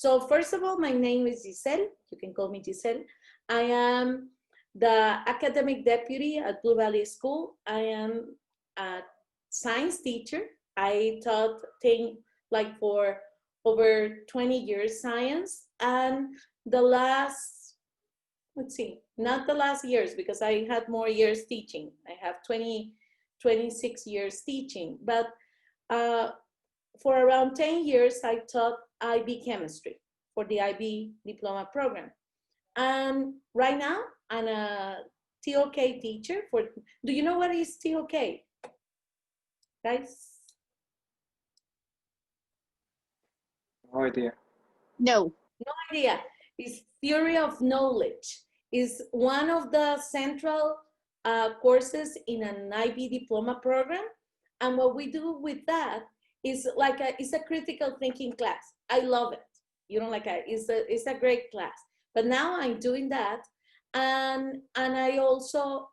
So first of all, my name is Gisele. You can call me Gisele. I am the academic deputy at Blue Valley School. I am a science teacher. I taught like for over 20 years science, and the last, let's see, not the last years because I had more years teaching. I have 26 years teaching, but for around 10 years, I taught IB chemistry for the IB diploma program. And right now, I'm a TOK teacher for, do you know what is TOK, guys? No idea. No. No idea. It's theory of knowledge. Is one of the central courses in an IB diploma program. And what we do with that is like it's a critical thinking class. I love it. You know, like it's a great class. But now I'm doing that, and I also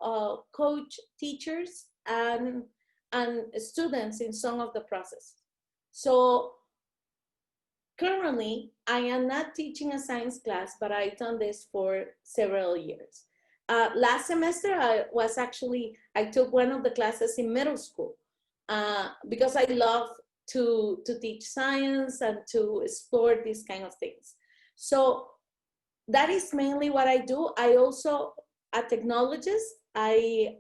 coach teachers and students in some of the process. So currently, I am not teaching a science class, but I've done this for several years. Last semester, I took one of the classes in middle school because I love to teach science and to explore these kind of things. So that is mainly what I do. I also a technologist. I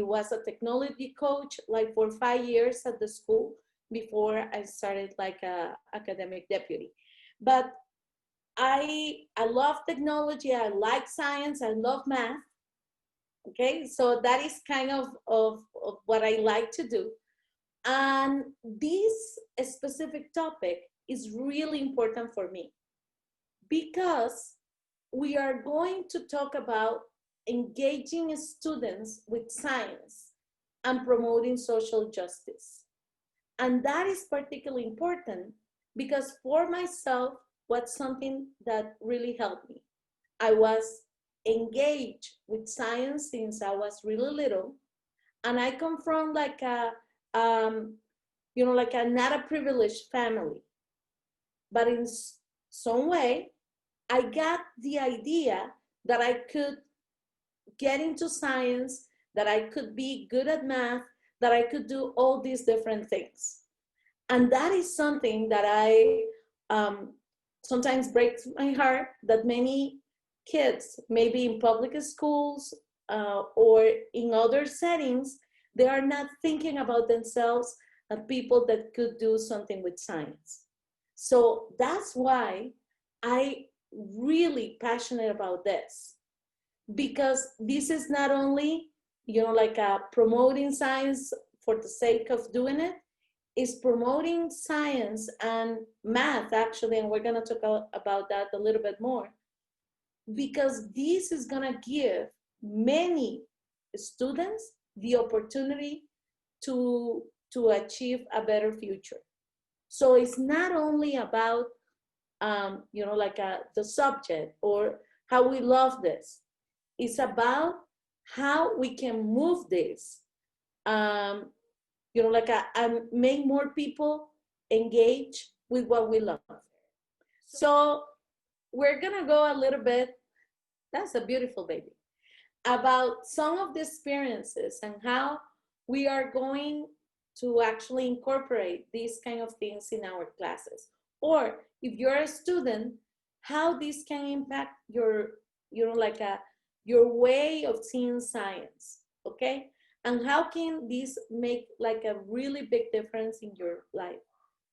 was a technology coach like for 5 years at the school before I started like a academic deputy. But I love technology. I like science. I love math. Okay, so that is kind of what I like to do. And this specific topic is really important for me because we are going to talk about engaging students with science and promoting social justice. And that is particularly important because for myself, what's something that really helped me. I was engaged with science since I was really little, and I come from like a like a not a privileged family, but in some way, I got the idea that I could get into science, that I could be good at math, that I could do all these different things. And that is something that I sometimes breaks my heart, that many kids, maybe in public schools or in other settings, they are not thinking about themselves as people that could do something with science. So that's why I really passionate about this, because this is not only, like promoting science for the sake of doing it, is promoting science and math actually, and we're going to talk about that a little bit more, because this is going to give many students the opportunity to achieve a better future. So it's not only about the subject or how we love this. It's about how we can move this, and make more people engage with what we love. So we're gonna go a little bit, that's a beautiful baby, about some of the experiences and how we are going to actually incorporate these kind of things in our classes. Or if you're a student, how this can impact your, your way of seeing science, okay? And how can this make like a really big difference in your life?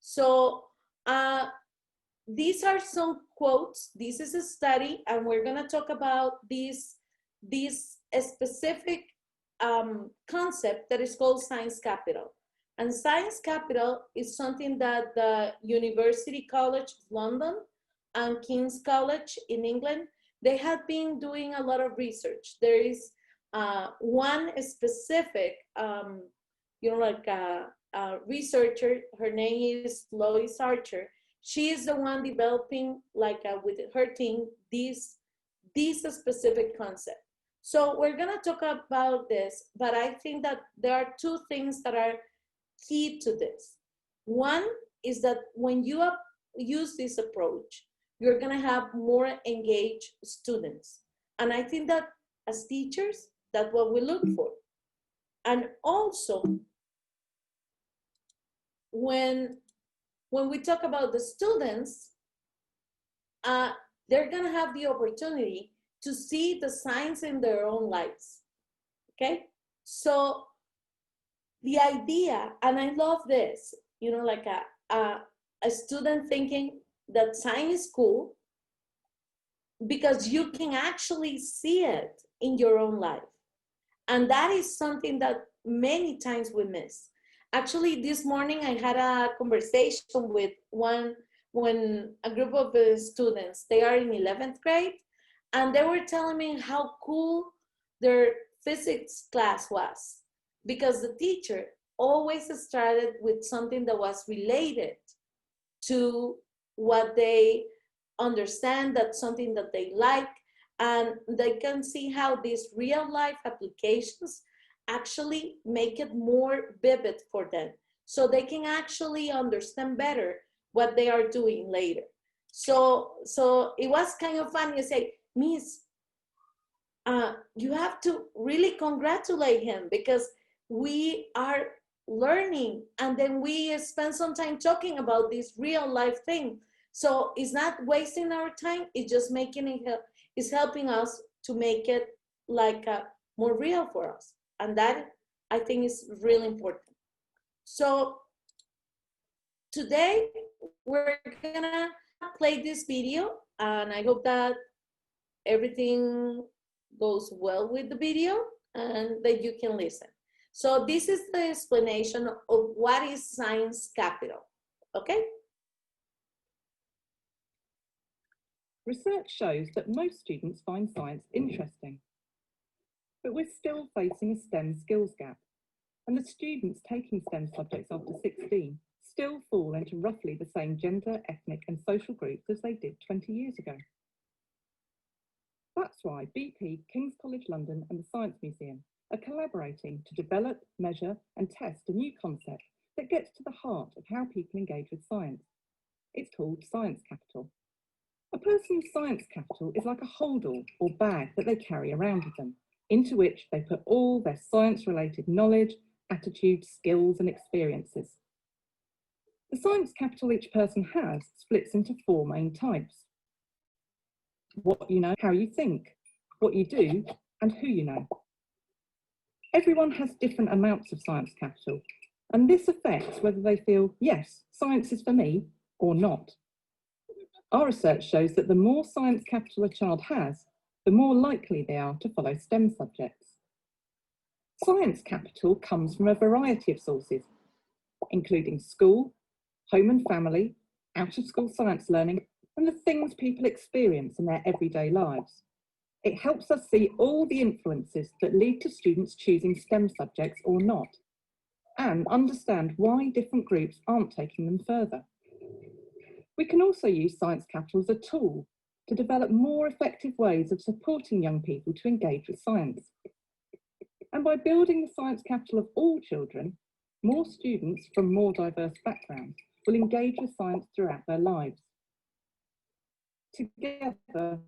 So these are some quotes. This is a study, and we're gonna talk about this specific concept that is called science capital. And science capital is something that the University College of London and King's College in England, they have been doing a lot of research. There is one specific, researcher, her name is Lois Archer. She is the one developing, with her team, this specific concept. So we're gonna talk about this, but I think that there are two things that are key to this. One is that when you use this approach, you're gonna have more engaged students. And I think that as teachers, that's what we look for. And also, when we talk about the students, they're gonna have the opportunity to see the science in their own lives, okay? So the idea, and I love this, you know, like a student thinking that science is cool because you can actually see it in your own life. And that is something that many times we miss. Actually, this morning I had a conversation with a group of students, they are in 11th grade, and they were telling me how cool their physics class was, because the teacher always started with something that was related to what they understand, that's something that they like, and they can see how these real life applications actually make it more vivid for them, so they can actually understand better what they are doing later. So it was kind of fun. You say, Miss, you have to really congratulate him, because we are learning and then we spend some time talking about this real life thing. So it's not wasting our time, it's just making it, it's helping us to make it like more real for us. And that, I think, is really important. So today we're gonna play this video, and I hope that everything goes well with the video and that you can listen. So this is the explanation of what is science capital, okay? Research shows that most students find science interesting, but we're still facing a STEM skills gap, and the students taking STEM subjects after 16 still fall into roughly the same gender, ethnic and social groups as they did 20 years ago. That's why BP, King's College London and the Science Museum are collaborating to develop, measure and test a new concept that gets to the heart of how people engage with science. It's called Science Capital. A person's science capital is like a holdall or bag that they carry around with them, into which they put all their science-related knowledge, attitudes, skills and experiences. The science capital each person has splits into 4 main types: what you know, how you think, what you do, and who you know. Everyone has different amounts of science capital, and this affects whether they feel, yes, science is for me, or not. Our research shows that the more science capital a child has, the more likely they are to follow STEM subjects. Science capital comes from a variety of sources, including school, home and family, out-of-school science learning, and the things people experience in their everyday lives. It helps us see all the influences that lead to students choosing STEM subjects or not, and understand why different groups aren't taking them further. We can also use science capital as a tool to develop more effective ways of supporting young people to engage with science. And by building the science capital of all children, more students from more diverse backgrounds will engage with science throughout their lives. Together,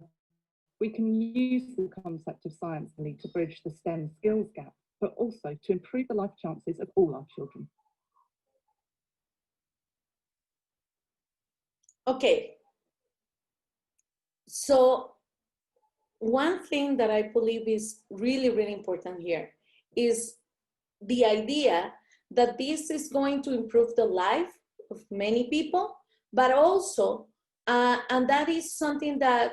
we can use the concept of science to bridge the STEM skills gap, but also to improve the life chances of all our children. Okay, so one thing that I believe is really, really important here is the idea that this is going to improve the life of many people, but also, and that is something that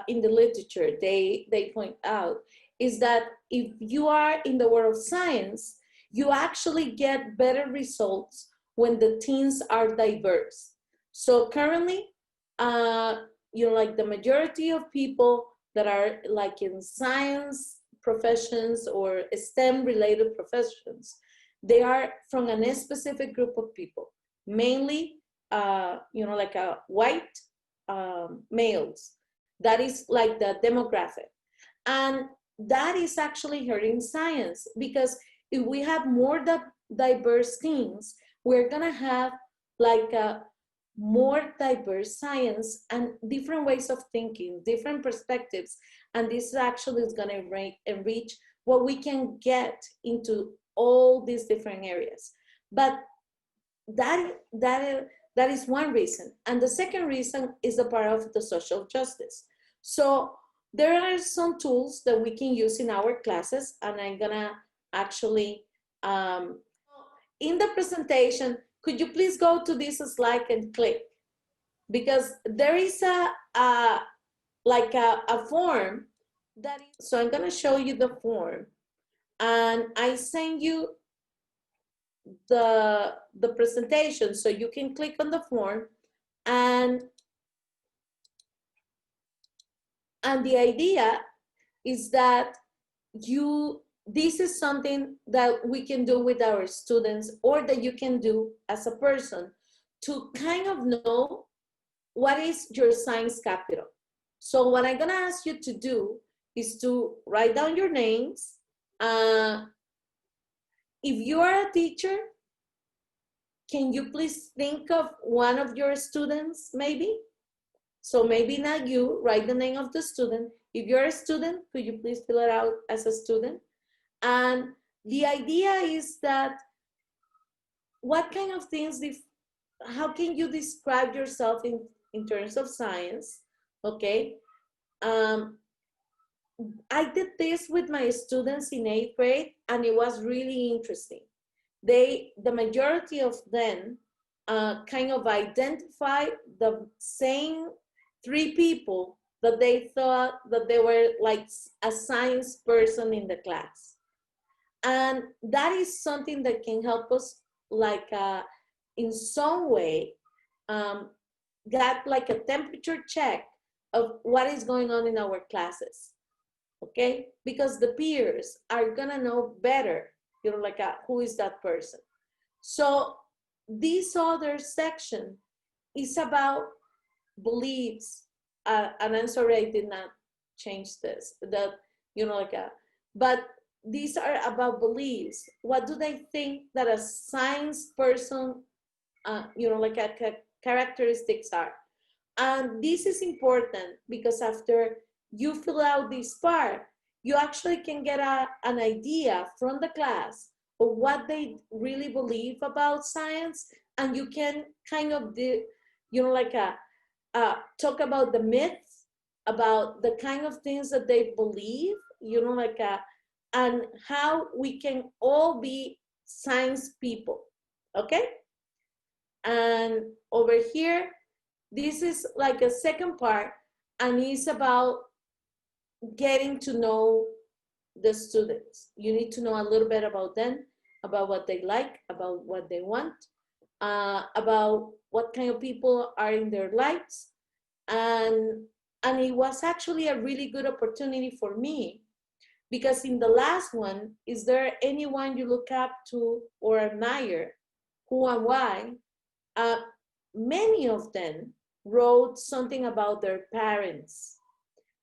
in the literature they point out, is that if you are in the world of science, you actually get better results when the teams are diverse. So currently, you know, like the majority of people that are like in science professions or STEM related professions, they are from a specific group of people, mainly, you know, like white males. That is like the demographic. And that is actually hurting science, because if we have more diverse teams, we're gonna have like more diverse science and different ways of thinking, different perspectives. And this actually is going to enrich what we can get into all these different areas. But that is one reason. And the second reason is the part of the social justice. So there are some tools that we can use in our classes, and I'm gonna actually, in the presentation, could you please go to this slide and click? Because there is a form that is, so I'm gonna show you the form, and I send you the presentation so you can click on the form, and the idea is that this is something that we can do with our students, or that you can do as a person, to kind of know what is your science capital. So what I'm gonna ask you to do is to write down your names. If you are a teacher, can you please think of one of your students, maybe? So maybe not you, write the name of the student. If you're a student, could you please fill it out as a student? And the idea is that what kind of things, how can you describe yourself in terms of science, okay? I did this with my students in 8th grade, and it was really interesting. The majority of them kind of identify the same 3 people that they thought that they were like a science person in the class. And that is something that can help us, like in some way, get like a temperature check of what is going on in our classes, okay? Because the peers are gonna know better, you know, like who is that person. So this other section is about beliefs, and I'm sorry I did not change this, that, you know, like but these are about beliefs. What do they think that a science person, you know, like characteristics are? And this is important because after you fill out this part, you actually can get an idea from the class of what they really believe about science, and you can kind of, you know, like talk about the myths, about the kind of things that they believe, you know, like and how we can all be science people, okay? And over here, this is like a second part, and it's about getting to know the students. You need to know a little bit about them, about what they like, about what they want, about what kind of people are in their lives. And it was actually a really good opportunity for me, because in the last one, is there anyone you look up to or admire? Who and why? Many of them wrote something about their parents.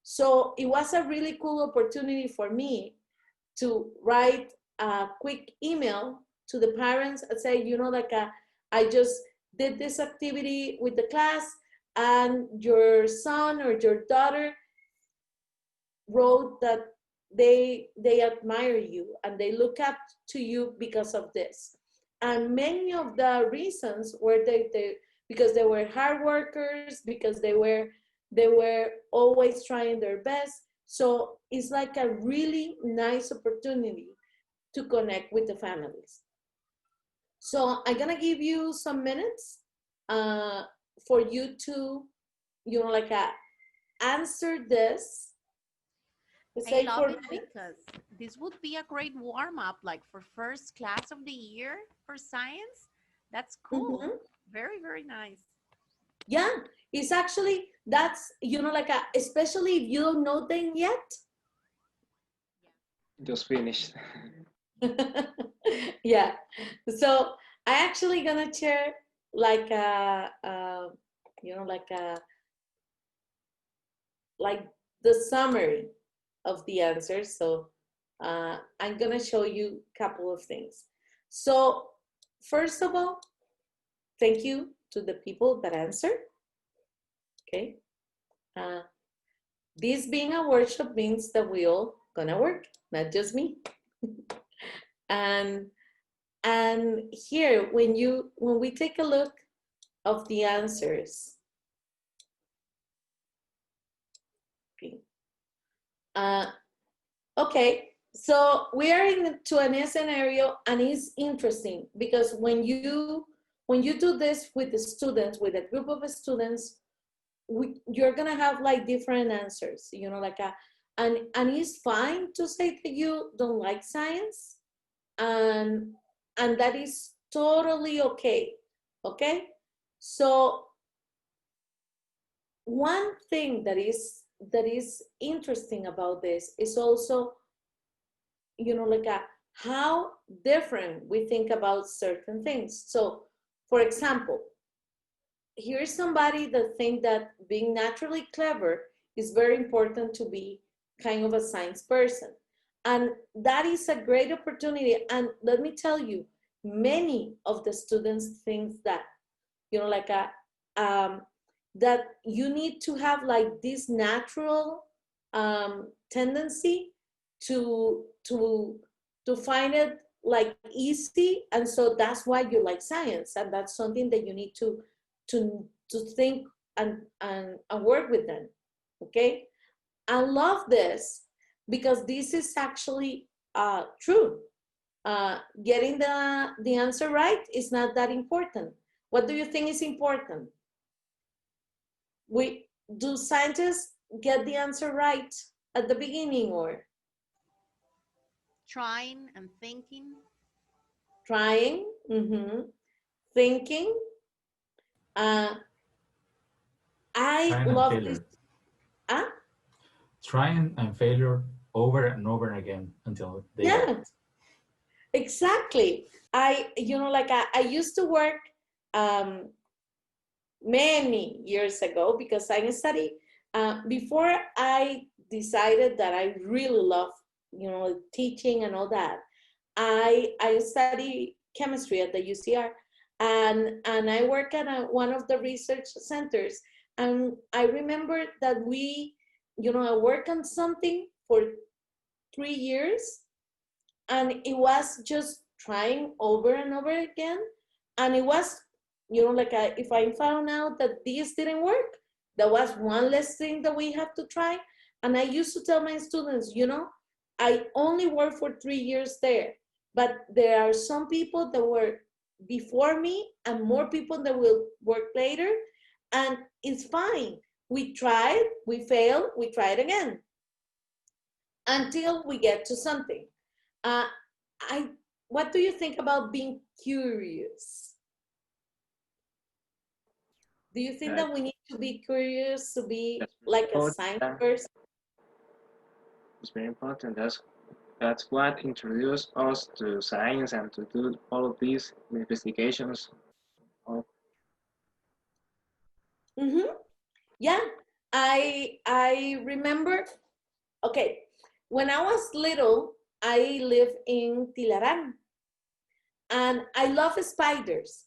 So it was a really cool opportunity for me to write a quick email to the parents and say, you know, like I just did this activity with the class, and your son or your daughter wrote that they admire you and they look up to you because of this. And many of the reasons were because they were hard workers, because they were always trying their best. So it's like a really nice opportunity to connect with the families. So I'm gonna give you some minutes for you to, you know, like answer this. I love it because this would be a great warm-up, like for first class of the year for science. That's cool. Mm-hmm. Very, very nice. Yeah, it's actually, that's, you know, like especially if you don't know them yet. Just finished. Yeah, so I actually gonna share like you know, like the summary of the answers. So I'm gonna show you a couple of things. So first of all, thank you to the people that answer. Okay. This being a workshop means that we all gonna work, not just me. and here, when we take a look of the answers, okay. Okay, so we are into a scenario, and it's interesting because when you do this with the students, with a group of students, you're gonna have like different answers, you know, like and it's fine to say that you don't like science, and that is totally okay. Okay, so one thing that is interesting about this is also, you know, like how different we think about certain things. So, for example, here's somebody that think that being naturally clever is very important to be kind of a science person. And that is a great opportunity. And let me tell you, many of the students think that, you know, like that you need to have like this natural tendency to find it like easy. And so that's why you like science. And that's something that you need to think and work with them. Okay, I love this because this is actually true. Getting the answer right is not that important. What do you think is important? Do scientists get the answer right at the beginning, or trying and thinking? Trying, thinking. I love this. Trying and failure over and over again until they get it. Exactly. You know, like I used to work many years ago, because I studied before I decided that I really love, you know, teaching and all that. I studied chemistry at the UCR, and I work at one of the research centers. And I remember that you know, I worked on something for 3 years, and it was just trying over and over again. And it was, you know, like if I found out that this didn't work, there was one less thing that we have to try. And I used to tell my students, you know, I only worked for 3 years there, but there are some people that were before me and more people that will work later, and it's fine. We tried, we failed, we tried again until we get to something. What do you think about being curious? Do you think that we need to be curious to be like a science person? It's very important. That's what introduced us to science and to do all of these investigations. Yeah, I remember. Okay, when I was little, I lived in Tilarán, and I love spiders.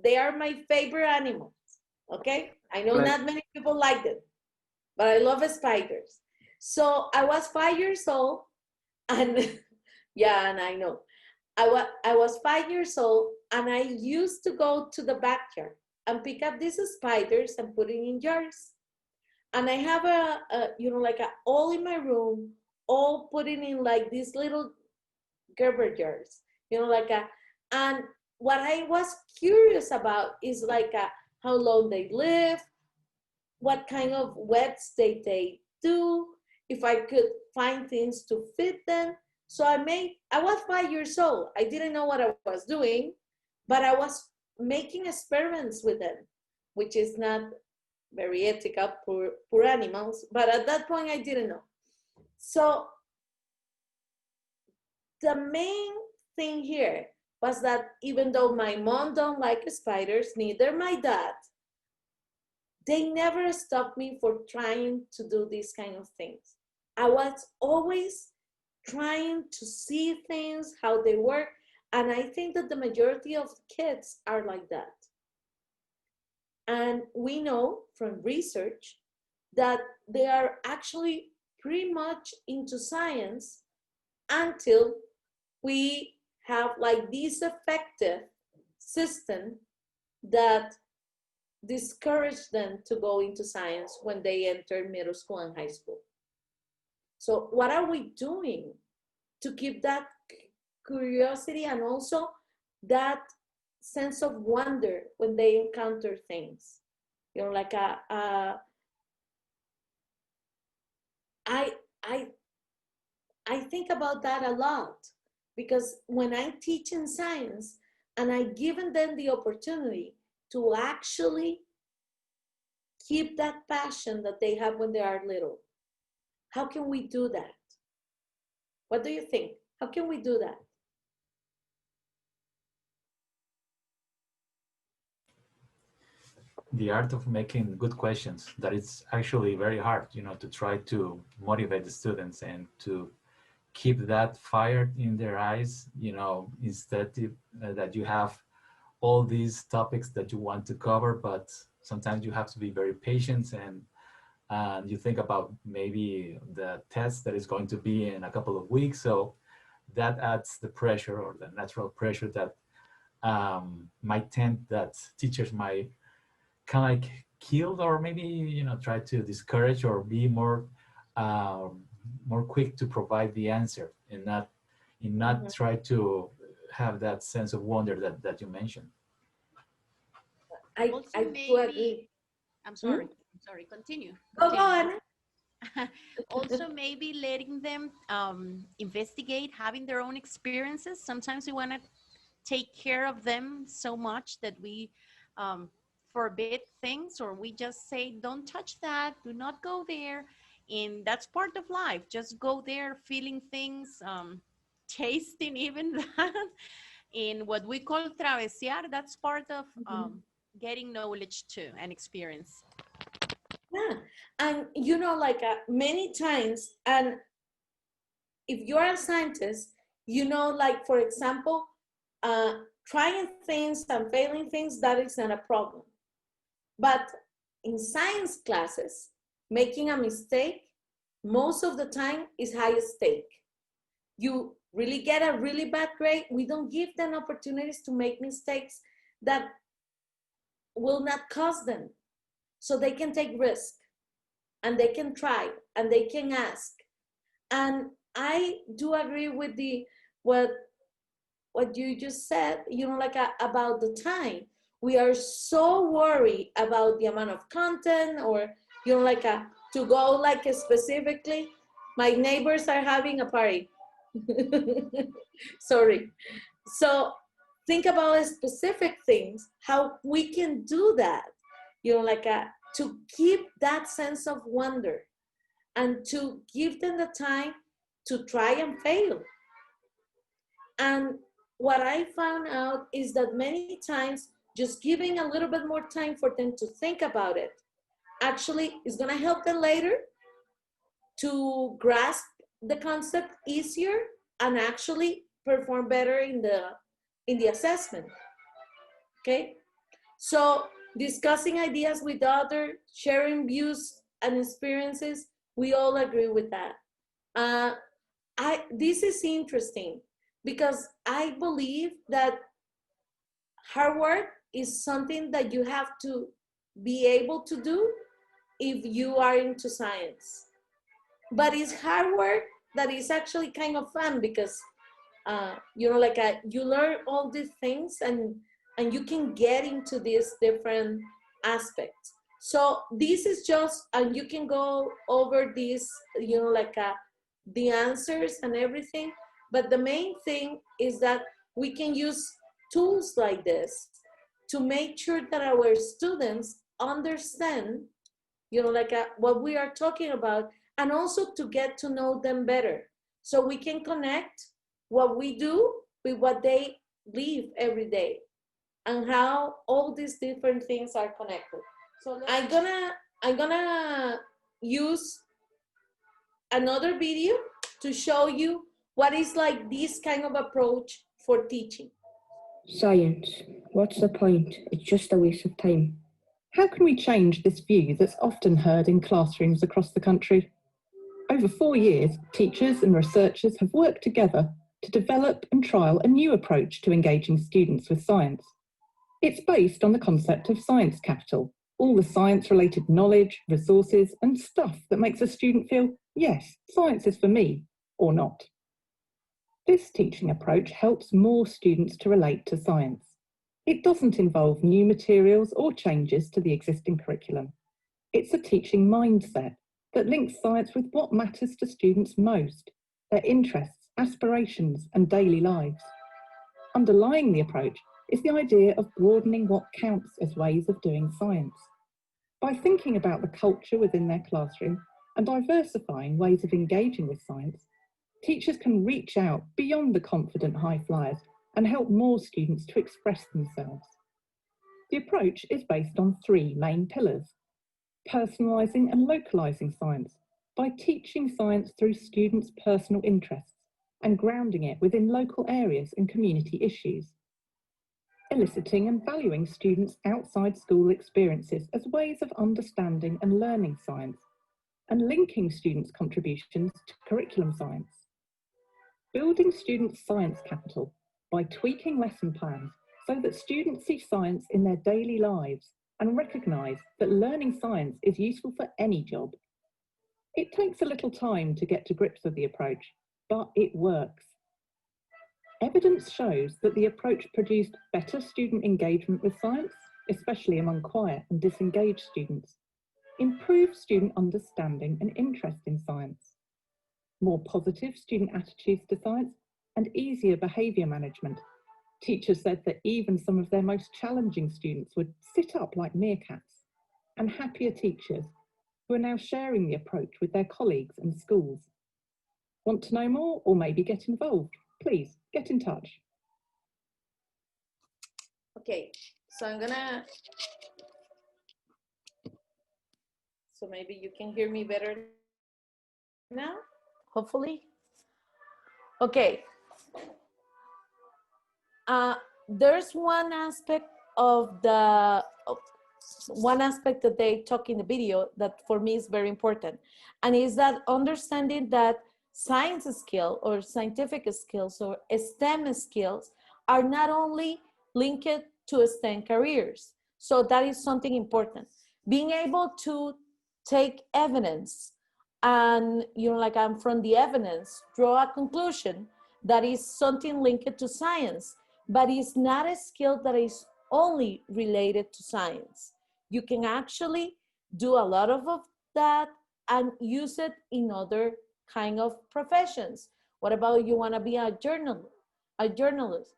They are my favorite animals. Okay, I know not many people like them, but I love spiders. So I was 5 years old, and yeah, and I know. I was 5 years old, and I used to go to the backyard and pick up these spiders and put it in jars. And I have you know, like all in my room, all putting in like these little Gerber jars, you know, like and what I was curious about is like how long they live, what kind of webs they do, if I could find things to fit them. So I was 5 years old. I didn't know what I was doing, but I was making experiments with them, which is not very ethical, poor animals. But at that point, I didn't know. So the main thing here was that even though my mom don't like spiders, neither my dad, they never stopped me for trying to do these kind of things. I was always trying to see things, how they work. And I think that the majority of kids are like that. And we know from research that they are actually pretty much into science until we have like this effective system that discourage them to go into science when they enter middle school and high school. So what are we doing to keep that curiosity and also that sense of wonder when they encounter things? You know, like I think about that a lot, because when I teach in science and I given them the opportunity to actually keep that passion that they have when they are little, how can we do that? What do you think? How can we do that? The art of making good questions, that it's actually very hard, you know, to try to motivate the students and to keep that fire in their eyes, you know, instead that you have all these topics that you want to cover, but sometimes you have to be very patient, and you think about maybe the test that is going to be in a couple of weeks. So that adds the pressure, or the natural pressure that might tend that teachers might kind of like killed, or maybe, you know, try to discourage or be more more quick to provide the answer, and not try to have that sense of wonder that you mentioned. I do agree. I'm sorry. I'm sorry. Continue. Go on. Also, maybe letting them investigate, having their own experiences. Sometimes we want to take care of them so much that we forbid things, or we just say, don't touch that, do not go there. And that's part of life. Just go there, feeling things, tasting even that. In what we call travesear, that's part of getting knowledge too and experience. Yeah, and you know, like many times, and if you're a scientist, you know, like for example, trying things and failing things, that is not a problem. But in science classes, making a mistake most of the time is high stake. You really get a really bad grade, we don't give them opportunities to make mistakes that will not cost them. So they can take risk, and they can try, and they can ask. And I do agree with what you just said, you know, like about the time. We are so worried about the amount of content, or, you know, like to go like specifically, my neighbors are having a party. Sorry. So think about specific things, how we can do that, you know, like to keep that sense of wonder, and to give them the time to try and fail. And what I found out is that many times just giving a little bit more time for them to think about it actually is going to help them later to grasp the concept easier and actually perform better in the assessment. Okay, so discussing ideas with others, sharing views and experiences, we all agree with that. This is interesting because I believe that hard work is something that you have to be able to do if you are into science. But it's hard work that is actually kind of fun because, you know, like you learn all these things, and you can get into these different aspects. So this is just, and you can go over this, you know, like the answers and everything. But the main thing is that we can use tools like this to make sure that our students understand, you know, like what we are talking about, and also to get to know them better. So we can connect what we do with what they live every day, and how all these different things are connected. So I'm gonna use another video to show you what is like this kind of approach for teaching. Science. What's the point? It's just a waste of time. How can we change this view that's often heard in classrooms across the country? Over 4 years, teachers and researchers have worked together to develop and trial a new approach to engaging students with science. It's based on the concept of science capital, all the science-related knowledge, resources, and stuff that makes a student feel, yes, science is for me, or not. This teaching approach helps more students to relate to science. It doesn't involve new materials or changes to the existing curriculum. It's a teaching mindset that links science with what matters to students most, their interests, aspirations, and daily lives. Underlying the approach is the idea of broadening what counts as ways of doing science. By thinking about the culture within their classroom and diversifying ways of engaging with science, teachers can reach out beyond the confident high flyers and help more students to express themselves. The approach is based on 3 main pillars: personalising and localising science by teaching science through students' personal interests and grounding it within local areas and community issues; eliciting and valuing students' outside school experiences as ways of understanding and learning science, and linking students' contributions to curriculum science; building students' science capital by tweaking lesson plans so that students see science in their daily lives and recognise that learning science is useful for any job. It takes a little time to get to grips with the approach, but it works. Evidence shows that the approach produced better student engagement with science, especially among quiet and disengaged students, improved student understanding and interest in science, more positive student attitudes to science, and easier behaviour management. Teachers said that even some of their most challenging students would sit up like meerkats, and happier teachers who are now sharing the approach with their colleagues and schools. Want to know more or maybe get involved? Please get in touch. Okay, so so maybe you can hear me better now, hopefully. Okay. There's one aspect that they talk in the video that for me is very important, and is that understanding that science skill or scientific skills or STEM skills are not only linked to STEM careers. So that is something important. Being able to take evidence and, like, I'm from the evidence, draw a conclusion that is something linked to science, but it's not a skill that is only related to science. You can actually do a lot of that and use it in other kind of professions. What about you want to be a journalist?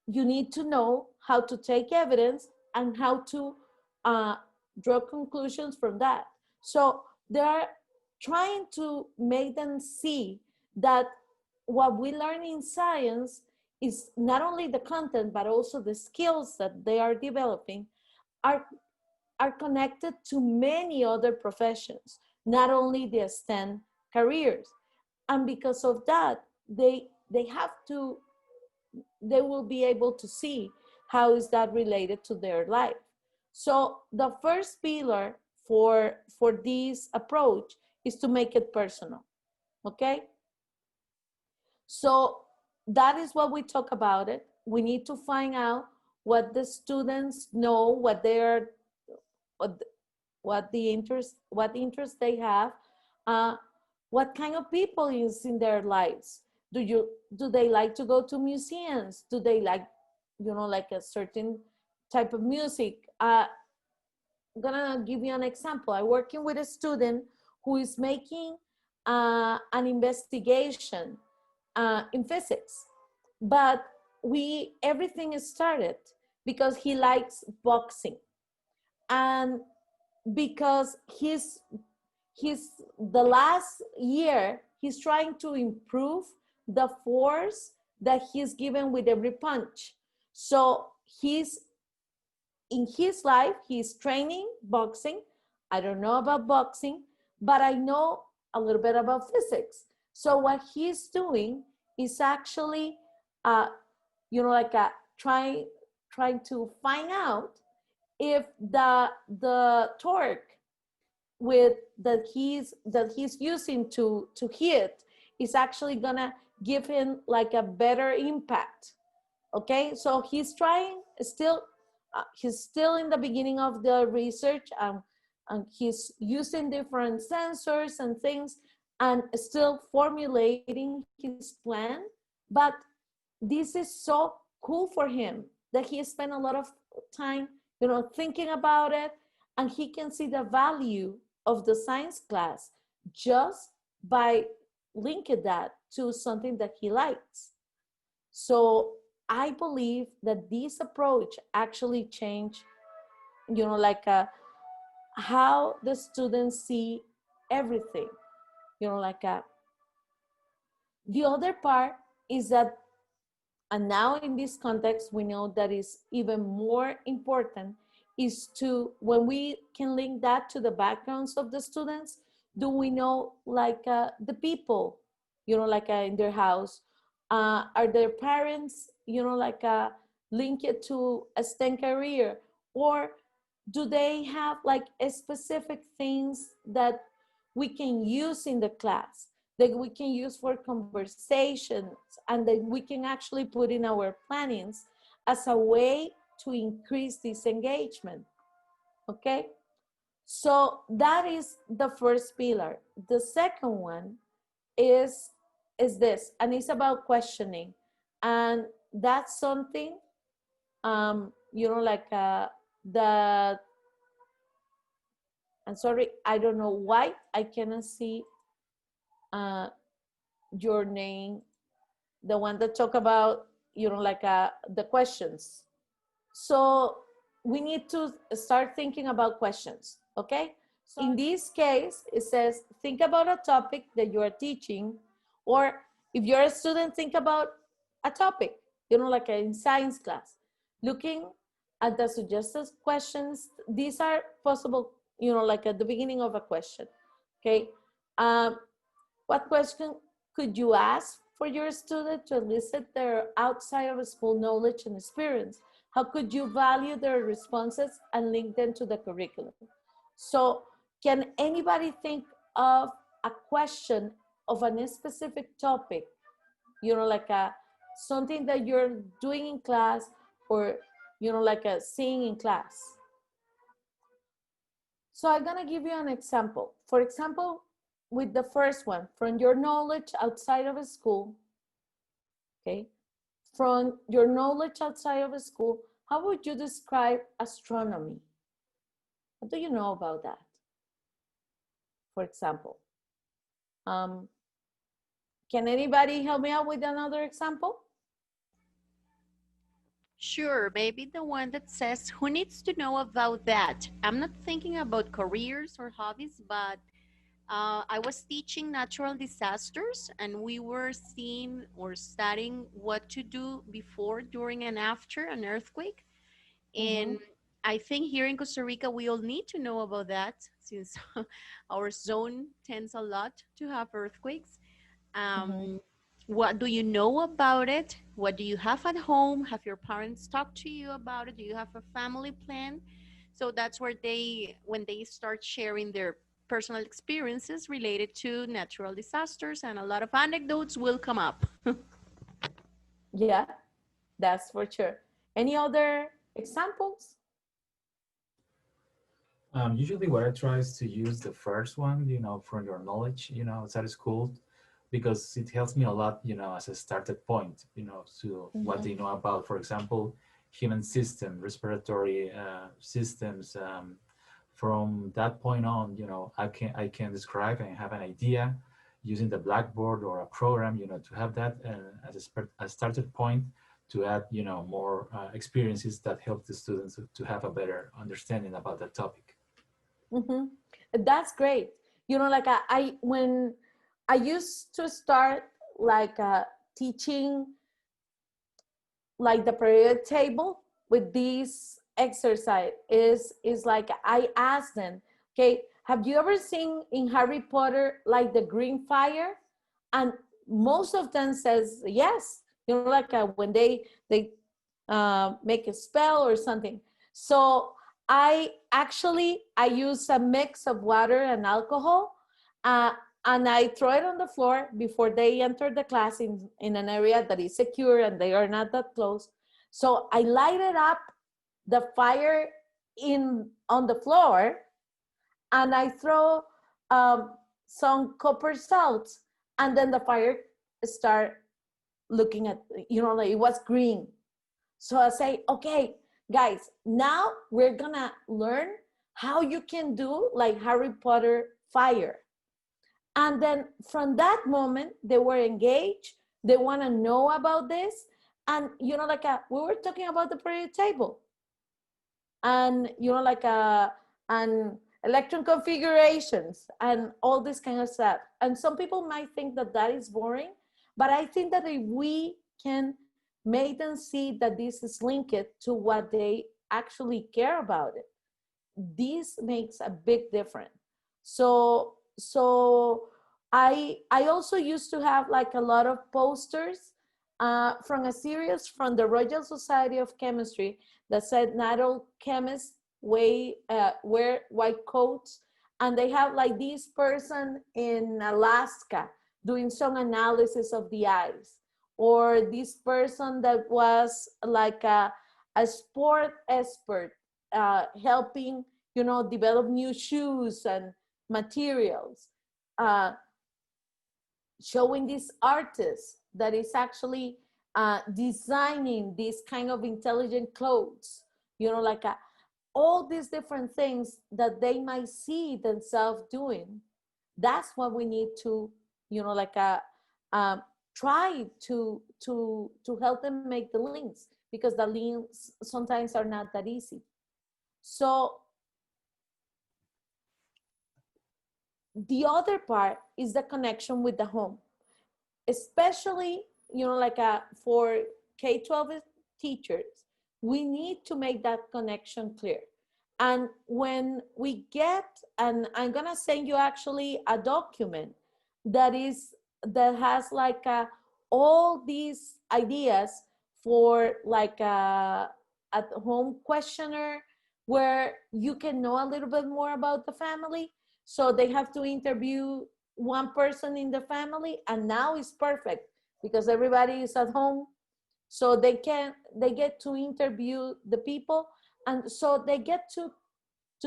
You need to know how to take evidence and how to draw conclusions from that. So they're trying to make them see that what we learn in science is not only the content, but also the skills that they are developing are connected to many other professions, not only the STEM careers. And because of that, they will be able to see how is that related to their life. So the first pillar for this approach is to make it personal, okay? So that is what we talk about it. We need to find out what the students know, what interest they have, what kind of people is in their lives. Do they like to go to museums? Do they like, like a certain type of music? I'm gonna give you an example. I'm working with a student who is making an investigation in physics, but everything started because he likes boxing, and because the last year he's trying to improve the force that he's given with every punch. So in his life he's training boxing. I don't know about boxing, but I know a little bit about physics. So what he's doing is actually trying to find out if the torque with that he's using to hit is actually gonna give him like a better impact. Okay, so he's trying still, he's still in the beginning of the research, and he's using different sensors and things and still formulating his plan. But this is so cool for him that he spent a lot of time, thinking about it, and he can see the value of the science class just by linking that to something that he likes. So I believe that this approach actually changed, like how the students see everything. Like the other part is that, and now in this context, we know that is even more important, is to, when we can link that to the backgrounds of the students, do we know like the people, like in their house, are their parents, like link it to a STEM career, or do they have like specific things that we can use in the class, that we can use for conversations, and that we can actually put in our plannings as a way to increase this engagement. Okay, so that is the first pillar. The second one is this, and it's about questioning, and that's something like the, I'm sorry, I don't know why I cannot see your name, the one that talk about, like the questions. So we need to start thinking about questions, okay? So in this case, it says, think about a topic that you are teaching, or if you're a student, think about a topic, like in science class. Looking at the suggested questions, these are possible, like at the beginning of a question, okay? What question could you ask for your student to elicit their outside of school knowledge and experience? How could you value their responses and link them to the curriculum? So can anybody think of a question of a specific topic, like something that you're doing in class, or, like seeing in class? So I'm gonna give you an example. For example, with the first one, from your knowledge outside of school, okay? From your knowledge outside of school, how would you describe astronomy? What do you know about that? For example, can anybody help me out with another example? Sure, maybe the one that says, who needs to know about that? I'm not thinking about careers or hobbies, but I was teaching natural disasters, and we were seeing or studying what to do before, during, and after an earthquake. And I think here in Costa Rica, we all need to know about that, since our zone tends a lot to have earthquakes. What do you know about it? What do you have at home? Have your parents talked to you about it? Do you have a family plan? So that's where when they start sharing their personal experiences related to natural disasters, and a lot of anecdotes will come up. Yeah, that's for sure. Any other examples? Usually what I try is to use the first one, from your knowledge, outside of school, because it helps me a lot, as a started point, to what they know about, for example, human system, respiratory systems. From that point on, I can describe and have an idea using the Blackboard or a program, to have that as a started point to add, more experiences that help the students to have a better understanding about that topic. That's great. Like when I used to start like teaching like the periodic table with this exercise is like I asked them, okay, have you ever seen in Harry Potter like the green fire? And most of them says yes, like when they make a spell or something. So I use a mix of water and alcohol, uh, and I throw it on the floor before they enter the class in an area that is secure and they are not that close. So I lighted up the fire on the floor, and I throw some copper salts, and then the fire start looking at, like it was green. So I say, okay, guys, now we're gonna learn how you can do like Harry Potter fire. And then from that moment, they were engaged. They want to know about this. And, we were talking about the periodic table and, and electron configurations and all this kind of stuff. And some people might think that that is boring, but I think that if we can make them see that this is linked to what they actually care about it, this makes a big difference. So I also used to have like a lot of posters from a series from the Royal Society of Chemistry that said not all chemists wear white coats, and they have like this person in Alaska doing some analysis of the ice, or this person that was like a sport expert helping, develop new shoes and materials, showing this artist that is actually designing this kind of intelligent clothes, all these different things that they might see themselves doing. That's what we need to, try to help them make the links, because the links sometimes are not that easy. So the other part is the connection with the home, especially, for K-12 teachers. We need to make that connection clear. And when we get, and I'm gonna send you actually a document that has like all these ideas for like a at-home questionnaire where you can know a little bit more about the family. So they have to interview one person in the family, and now it's perfect because everybody is at home. So they get to interview the people, and so they get to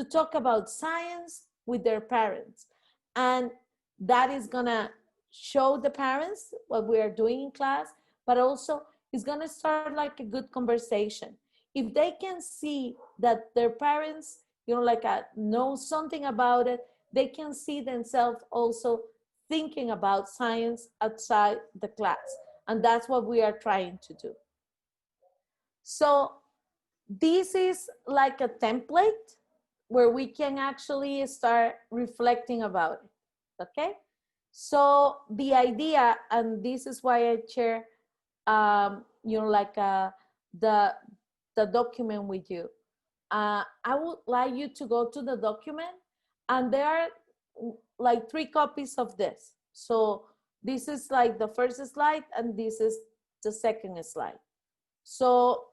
talk about science with their parents. And that is gonna show the parents what we are doing in class, but also it's gonna start like a good conversation. If they can see that their parents, know something about it, they can see themselves also thinking about science outside the class. And that's what we are trying to do. So this is like a template where we can actually start reflecting about it, okay? So the idea, and this is why I share, the document with you. I would like you to go to the document, and there are like 3 copies of this. So this is like the first slide, and this is the second slide. So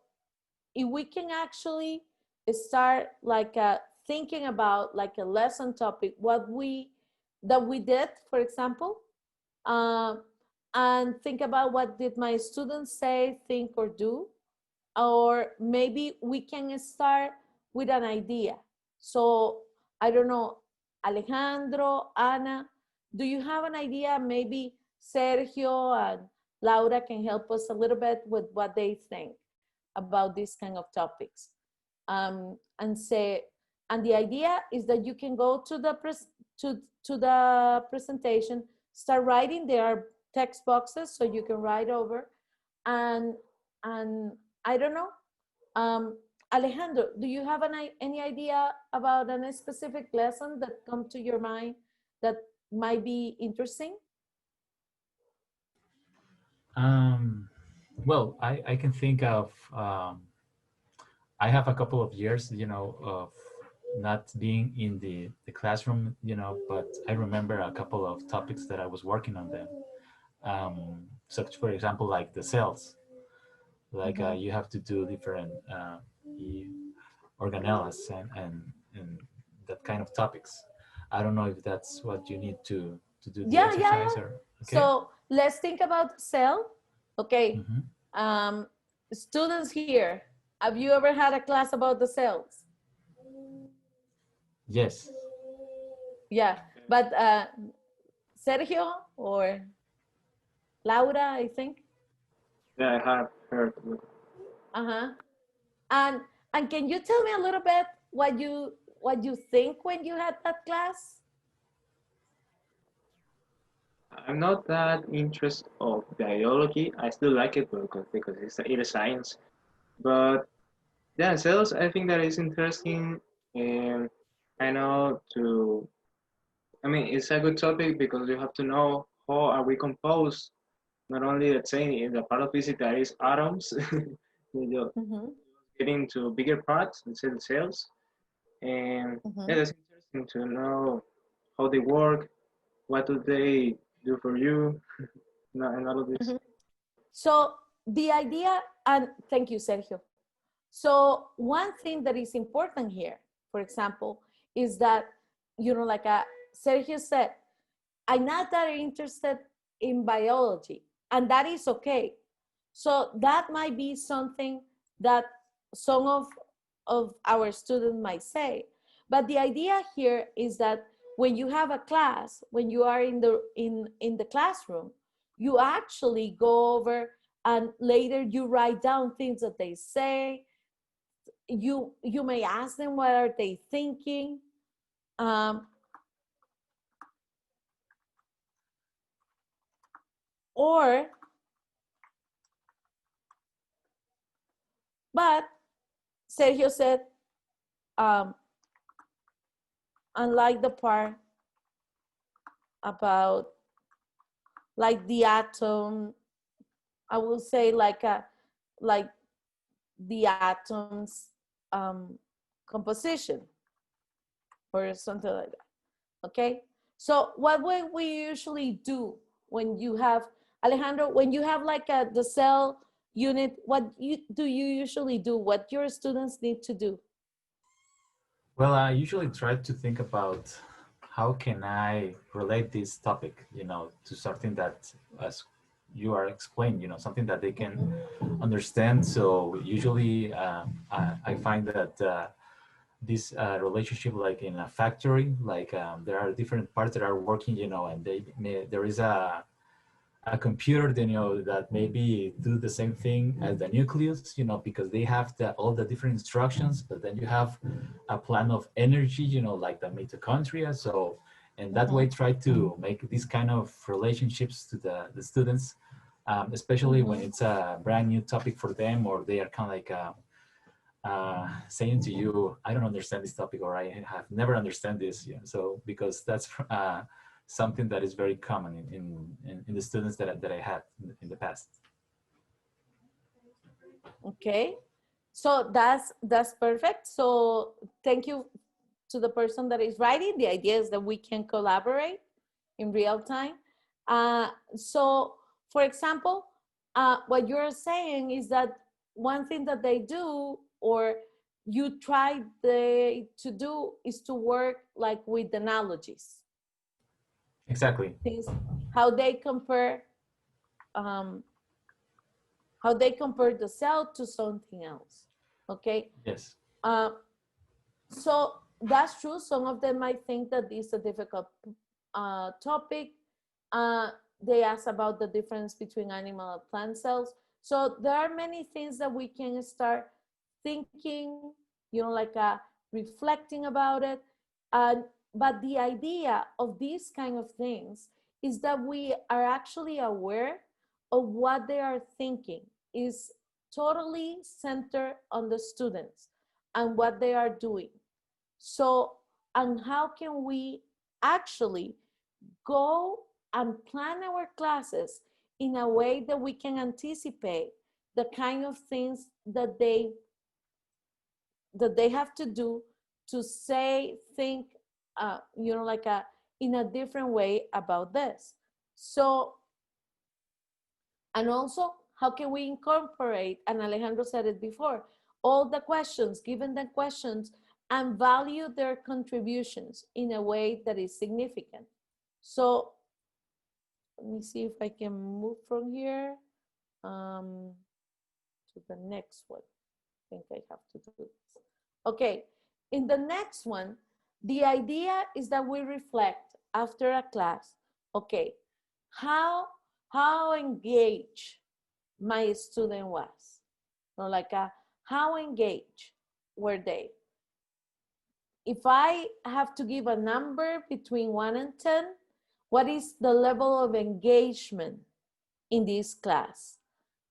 if we can actually start like thinking about like a lesson topic, that we did, for example, and think about what did my students say, think, or do, or maybe we can start with an idea. So I don't know, Alejandro, Ana, do you have an idea? Maybe Sergio and Laura can help us a little bit with what they think about these kind of topics. And the idea is that you can go to the presentation, start writing. There are text boxes, so you can write over, and I don't know, Alejandro, do you have any idea about a specific lesson that come to your mind that might be interesting? Well, I can think of, I have a couple of years, of not being in the classroom, but I remember a couple of topics that I was working on them. Such, for example, like the cells, like you have to do different, organelles and that kind of topics. I don't know if that's what you need to do the Yeah, yeah, exercise yeah. or okay. So let's think about cell. Okay. Mm-hmm. Students here, have you ever had a class about the cells? Yes. Yeah, but Sergio or Laura, I think. Yeah, I have heard. Uh-huh. And can you tell me a little bit what you think when you had that class? I'm not that interested of biology. I still like it because it is science. But yeah, cells. I think that is interesting, and I know to. I mean, it's a good topic because you have to know how are we composed. Not only let's say in the part of physics that is atoms, you Mm-hmm. get into bigger parts, let's say the cells, and yeah, Mm-hmm. that's interesting to know how they work, what do they do for you, and all of this. Mm-hmm. So the idea, and thank you, Sergio. So one thing that is important here, for example, is that, like Sergio said, I'm not that interested in biology, and that is okay. So that might be something that some of our students might say. But the idea here is that when you have a class, when you are in the classroom, you actually go over and later you write down things that they say. You may ask them what are they thinking. Um, or but Sergio said, um, unlike the part about like the atom, I will say like the atom's composition or something like that. Okay. So what would we usually do when you have, Alejandro, when you have like the cell unit, do you usually do? What your students need to do? Well, I usually try to think about how can I relate this topic, to something that, as you are explaining, something that they can understand. So usually I find that this relationship, like in a factory, like there are different parts that are working, and there is a computer, that maybe do the same thing as the nucleus, because they have all the different instructions, but then you have a plan of energy, like the mitochondria. So, and that way try to make these kind of relationships to the students, especially when it's a brand new topic for them, or they are kind of like saying to you, I don't understand this topic, or I have never understand this. So because that's something that is very common in the students that I had in the past. Okay. So that's perfect. So thank you to the person that is writing. The idea is that we can collaborate in real time. So for example, what you're saying is that one thing that they do or you try to do is to work like with analogies. Exactly. Things, how they compare um, the cell to something else. Okay. Yes. So that's true. Some of them might think that this is a difficult topic. They ask about the difference between animal and plant cells. So there are many things that we can start thinking, like reflecting about it. But the idea of these kind of things is that we are actually aware of what they are thinking is totally centered on the students and what they are doing. So, and how can we actually go and plan our classes in a way that we can anticipate the kind of things that they have to do to say, think, like in a different way about this. So, and also, how can we incorporate, and Alejandro said it before, all the questions, given the questions, and value their contributions in a way that is significant. So let me see if I can move from here to the next one. I think I have to do this. Okay, in the next one, the idea is that we reflect after a class, okay, how engaged my student was, or like how engaged were they? If I have to give a number between 1 and 10, what is the level of engagement in this class?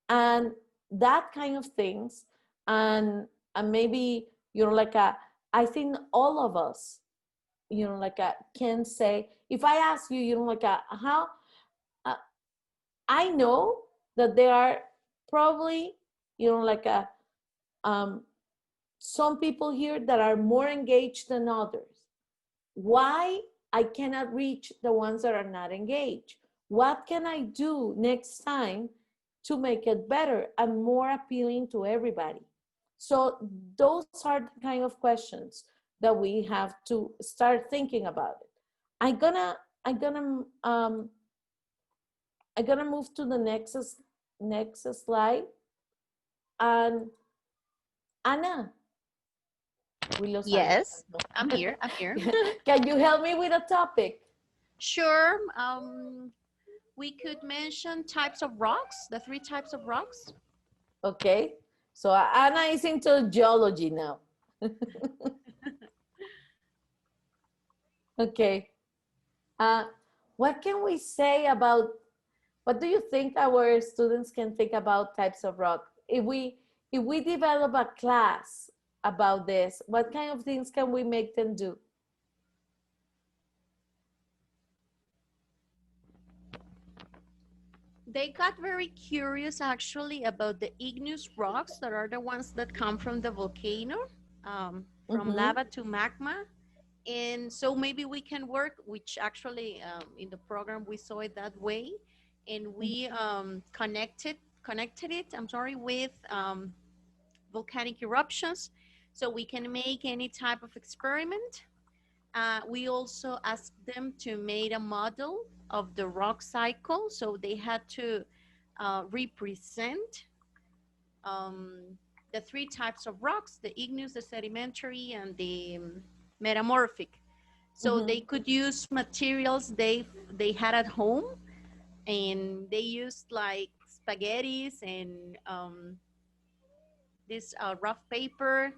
And that kind of things, and maybe, you know, like I think all of us, you know, like can say, if I ask you, you know, like how, I know that there are probably, you know, like some people here that are more engaged than others. Why I cannot reach the ones that are not engaged? What can I do next time to make it better and more appealing to everybody? So those are the kind of questions that we have to start thinking about it. I'm gonna move to the next slide. And Ana, we lost Ana. Yes, I'm here. I'm here. Can you help me with a topic? Sure. We could mention types of rocks, the 3 types of rocks. Okay. So Ana is into geology now. Okay. What can we say about, what do you think our students can think about types of rock? If we develop a class about this, what kind of things can we make them do? They got very curious actually about the igneous rocks that are the ones that come from the volcano, from lava to magma. And so maybe we can work, which actually in the program we saw it that way, and we connected it, I'm sorry, with volcanic eruptions. So we can make any type of experiment. We also asked them to make a model of the rock cycle. So they had to represent the 3 types of rocks, the igneous, the sedimentary, and the metamorphic. So they could use materials they had at home, and they used like spaghettis and this rough paper.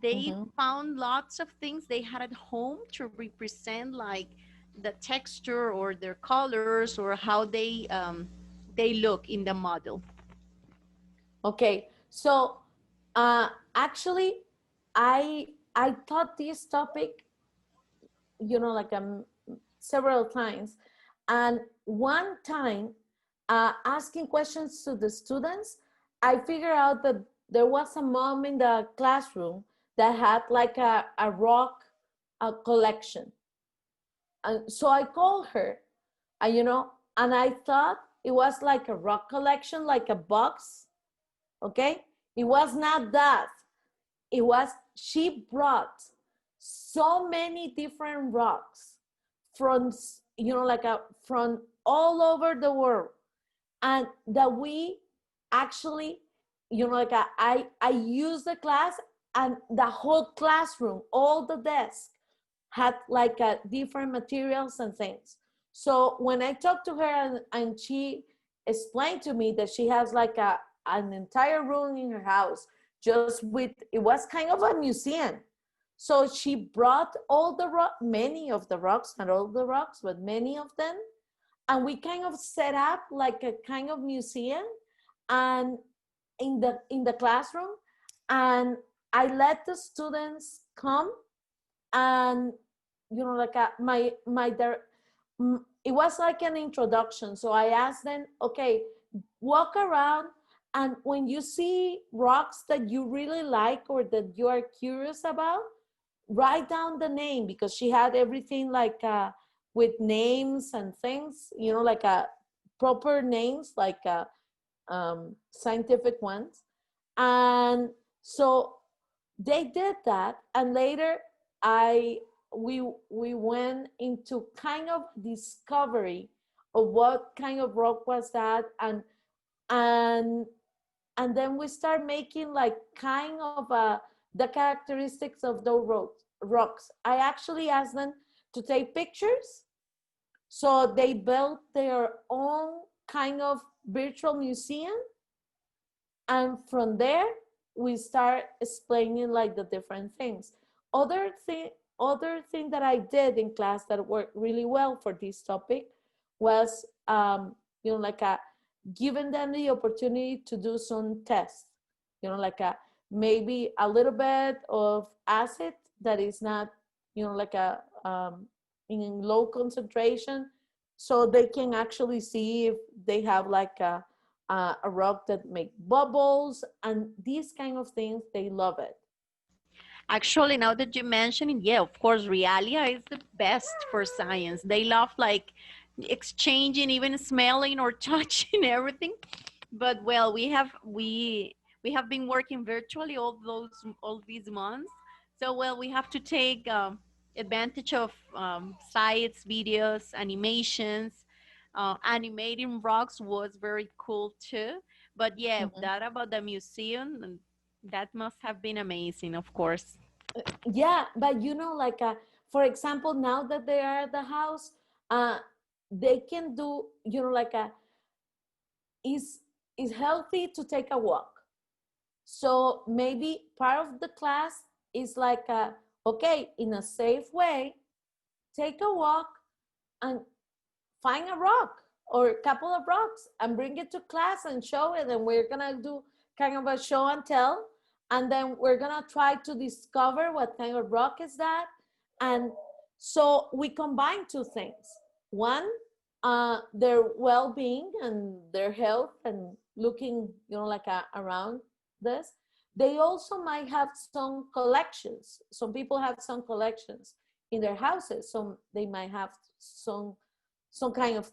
They found lots of things they had at home to represent like the texture or their colors or how they look in the model. Okay, so actually, I taught this topic, you know, like several times, and one time asking questions to the students, I figured out that there was a mom in the classroom that had like a rock collection. And so I called her, and, you know, and I thought it was like a rock collection, like a box, okay? It was not that. It was, she brought so many different rocks from, you know, like from all over the world, and that we actually, you know, like I used the class, and the whole classroom, all the desks had like different materials and things. So when I talked to her, and she explained to me that she has like an entire room in her house just with, it was kind of a museum. So she brought all the many of the rocks, not all the rocks, but many of them, and we kind of set up like a kind of museum and in the classroom, and I let the students come, and, you know, like it was like an introduction. So I asked them, okay, walk around, and when you see rocks that you really like or that you are curious about, write down the name, because she had everything like with names and things, you know, like proper names, like scientific ones. And So they did that, and later we went into kind of discovery of what kind of rock was that, and and then we start making like kind of the characteristics of those rocks. I actually asked them to take pictures, so they built their own kind of virtual museum, and from there we start explaining like the different things. Other thing that I did in class that worked really well for this topic was like a giving them the opportunity to do some tests, like a maybe a little bit of acid that is not like a in low concentration, so they can actually see if they have like a rock that make bubbles and these kind of things. They love it. Actually, now that you mention it, yeah, of course, Realia is the best for science. They love like exchanging, even smelling or touching everything. But well, we have been working virtually all these months. So well, we have to take advantage of sites, videos, animations. Animating rocks was very cool too. But yeah, Mhm. that about the museum, that must have been amazing, of course. Yeah, but like for example, now that they are at the house, uh they can do like a is healthy to take a walk. So maybe part of the class is like okay, in a safe way, take a walk and find a rock or a couple of rocks and bring it to class and show it, and we're gonna do kind of a show and tell, and then we're gonna try to discover what kind of rock is that. And so we combine two things: one, their well-being and their health and looking like around this. They also might have some collections. Some people have some collections in their houses, so they might have some kind of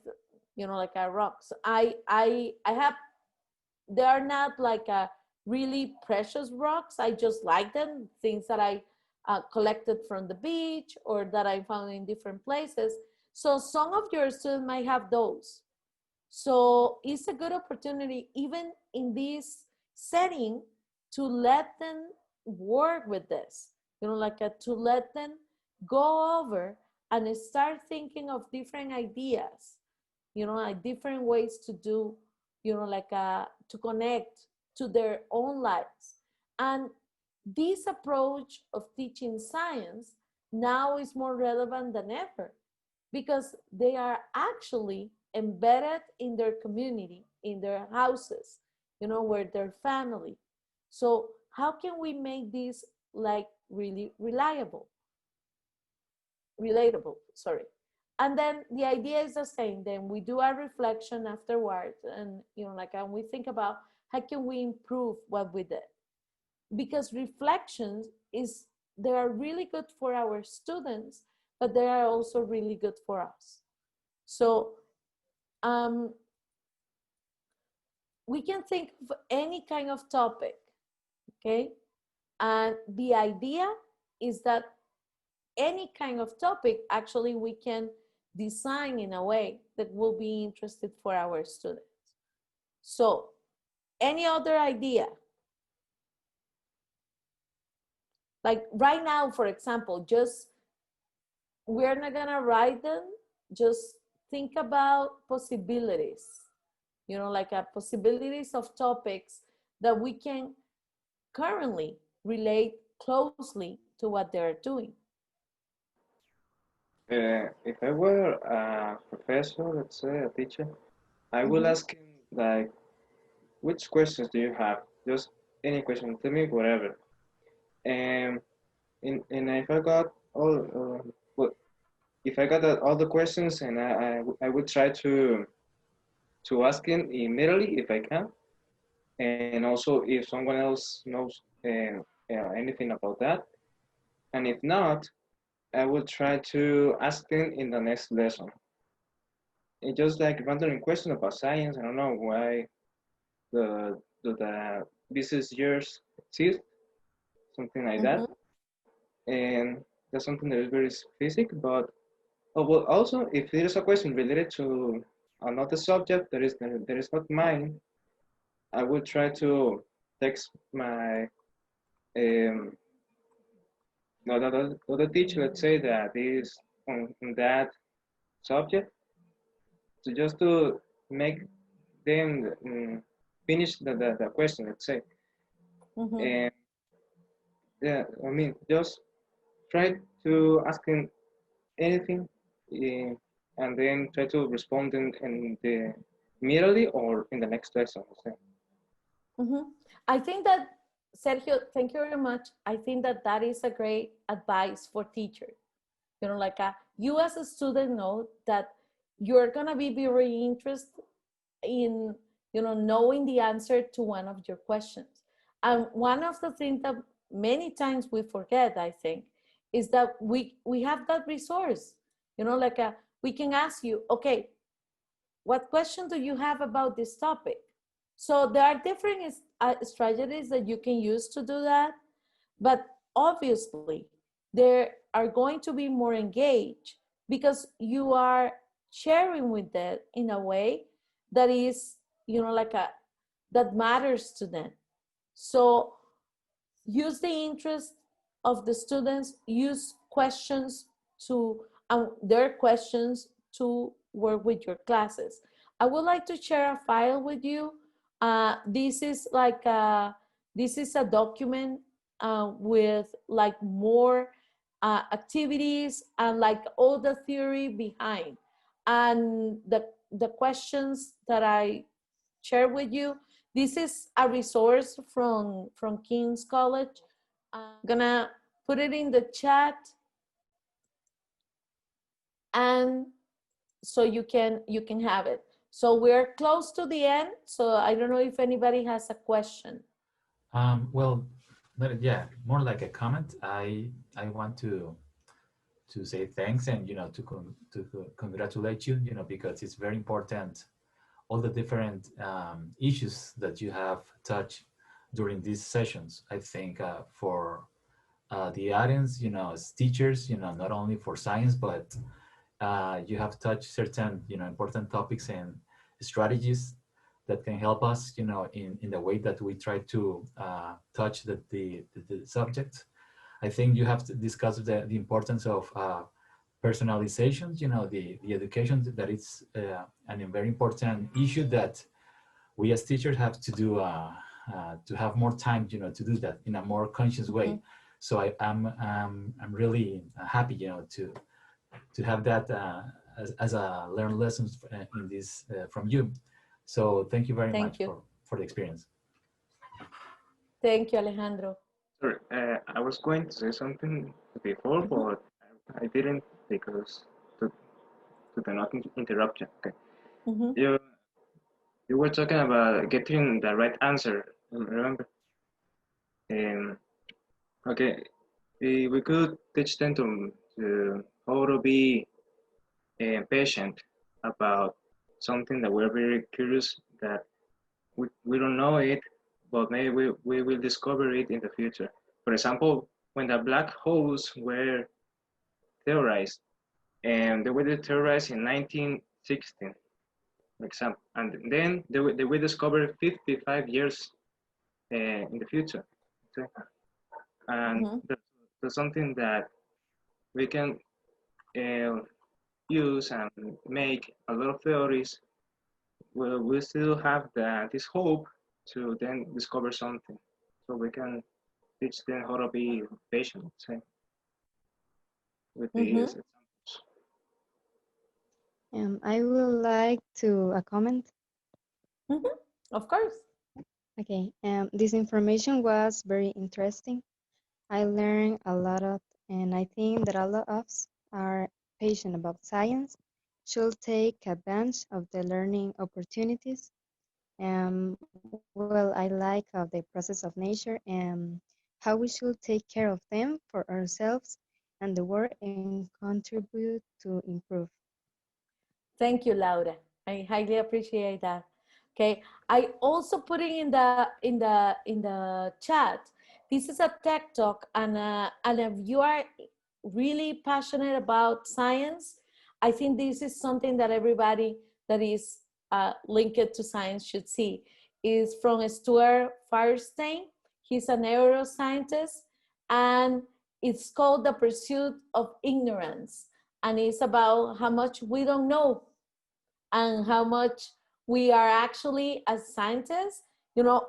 like a rocks. I have, they are not like a really precious rocks. I just like them, things that I collected from the beach or that I found in different places. So some of your students might have those. So it's a good opportunity, even in this setting, to let them work with this, like to let them go over and start thinking of different ideas, like different ways to do, like to connect to their own lives. And this approach of teaching science now is more relevant than ever because they are actually embedded in their community, in their houses, with their family. So how can we make this like really relatable, sorry. And then the idea is the same. Then we do our reflection afterwards, and and we think about how can we improve what we did, because reflections is they are really good for our students, but they are also really good for us. So we can think of any kind of topic, okay? And the idea is that any kind of topic, actually, we can design in a way that will be interested for our students. So, any other idea? Like right now, for example, just we're not gonna write them, just think about possibilities, like possibilities of topics that we can currently relate closely to what they're doing. If I were a professor, let's say a teacher, I will Mhm. ask him like, which questions do you have? Just any question, tell me whatever. And and if I got all, well, if I got all the questions, and I would try to ask him immediately if I can, and also if someone else knows anything about that, and if not, I will try to ask them in the next lesson. It's just like random question about science. I don't know why the this is yours exist. something like that. And that's something that is very specific. But well, also if there is a question related to another subject that is not mine, I will try to text my um, other teacher, let's say, that is on that subject, to just to make them finish the question, let's say. And yeah, I mean, just try to ask him anything, uh, and then try to respond in the immediately or in the next lesson. So. I think that, Sergio, thank you very much. I think that that is a great advice for teachers. You know, like you as a student know that you're gonna be very interested in, you know, knowing the answer to one of your questions. And one of the things that many times we forget, I think, is that we have that resource. You know, like we can ask you, okay, what question do you have about this topic? So there are different strategies that you can use to do that, but obviously they are going to be more engaged because you are sharing with them in a way that is, you know, like that matters to them. So use the interest of the students, use questions to their questions to work with your classes. I would like to share a file with you. This is like this is a document with like more activities and like all the theory behind, and the questions that I share with you. This is a resource from King's College. I'm gonna put it in the chat, and so you can have it. So we're close to the end. So I don't know if anybody has a question. Well, yeah, more like a comment. I want to say thanks, and to congratulate you, because it's very important, all the different issues that you have touched during these sessions. I think for the audience, as teachers, not only for science, but you have touched certain, important topics and strategies that can help us, in the way that we try to touch the subject. I think you have to discuss the importance of personalization, the education, that it's a very important issue that we as teachers have to do, to have more time, to do that in a more conscious way. So I'm really happy, to have that as a learned lessons in this from you. So thank you very much for the experience. Thank you, Alejandro. Sorry, I was going to say something before, but I didn't because to the not interruption. Okay. You were talking about getting the right answer. Remember? Okay, we could teach them to how to be patient about something that we're very curious that we don't know it, but maybe we will discover it in the future. For example, when the black holes were theorized, and they were theorized in 1916, for example, and then they were discovered 55 years in the future. And that's something that we can use and make a lot of theories. Well, we still have this hope to then discover something, so we can teach them how to be patient, say, with these examples. I would like to comment. Of course. Okay, this information was very interesting. I learned a lot of, and I think that a lot of us are passionate about science, should take advantage of the learning opportunities. Well, I like the process of nature and how we should take care of them for ourselves and the world and contribute to improve. Thank you, Laura. I highly appreciate that. Okay, I also put it in the chat this is a tech talk, and if you are really passionate about science, I think this is something that everybody that is linked to science should see. Is from Stuart Firestein. He's a neuroscientist, and it's called The Pursuit of Ignorance, and it's about how much we don't know and how much we are actually, as scientists,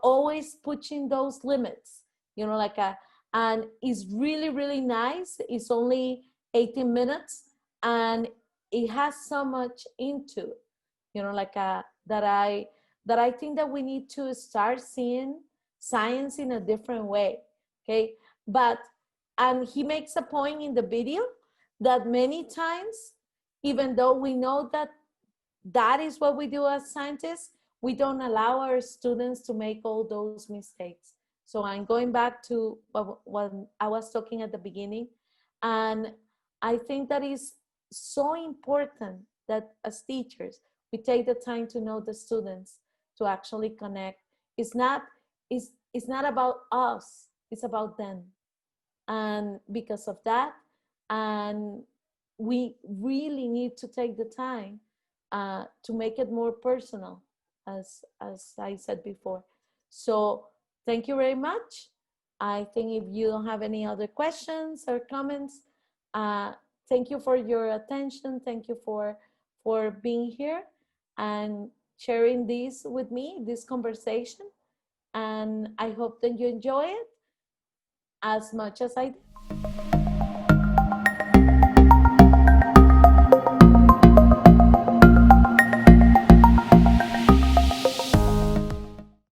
always pushing those limits, like and it's really, really nice. It's only 18 minutes, and it has so much into, that I think that we need to start seeing science in a different way, okay? And he makes a point in the video that many times, even though we know that that is what we do as scientists, we don't allow our students to make all those mistakes. So I'm going back to what I was talking at the beginning. And I think that is so important that as teachers, we take the time to know the students, to actually connect. It's not about us, it's about them. And because of that, and we really need to take the time to make it more personal, as I said before. So thank you very much. I think if you don't have any other questions or comments, thank you for your attention. Thank you for being here and sharing this with me, this conversation. And I hope that you enjoy it as much as I did.